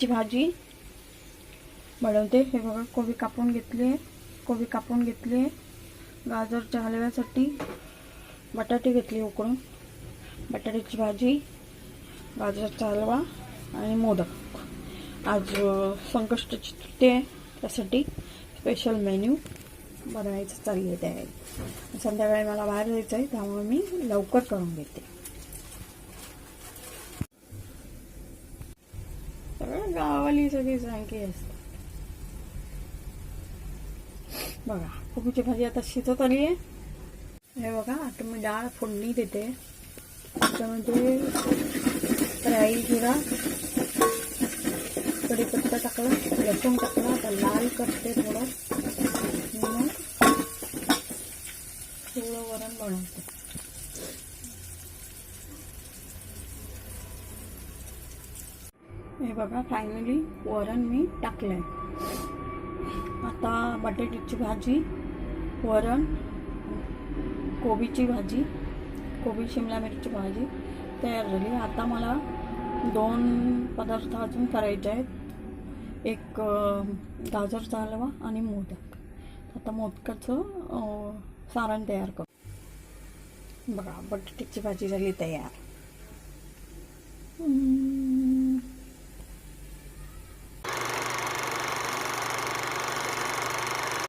कोबीची भाजी बनवते. हे बघा, कोबी कापून घेतली आहे. गाजरच्या हलव्यासाठी बटाटे घेतले उकळून. बटाट्याची भाजी, गाजरचा हलवा आणि मोदक. आज संकष्टी चतुर्थी आहे, त्यासाठी स्पेशल मेन्यू बनवायचं चालले आहे. संध्याकाळी मला बाहेर जायचं आहे, त्यामुळे मी लवकर करून घेते. सगळं गावाली सगळी सांगी असते. बघा, कोबीची भाजी आता शिजत आली आहे. हे बघा, आता मी डाळ फोडणी देते. त्याच्यामध्ये राई, जिरा, कढीपत्ता टाकला, लसूण टाकला. आता लाल करते थोडं. मग थोडं वरण बनवते. हे बघा, फायनली वरण मी टाकलंय. आता बटाट्याची भाजी, वरण, कोबीची भाजी, कोबी शिमला मिरची भाजी तयार झाली. आता मला 2 पदार्थ अजून करायचे आहेत. एक गाजरचा हलवा आणि मोदक. आता मोदकाचं सारण तयार करू. बघा, बटाट्याची भाजी झाली तयार.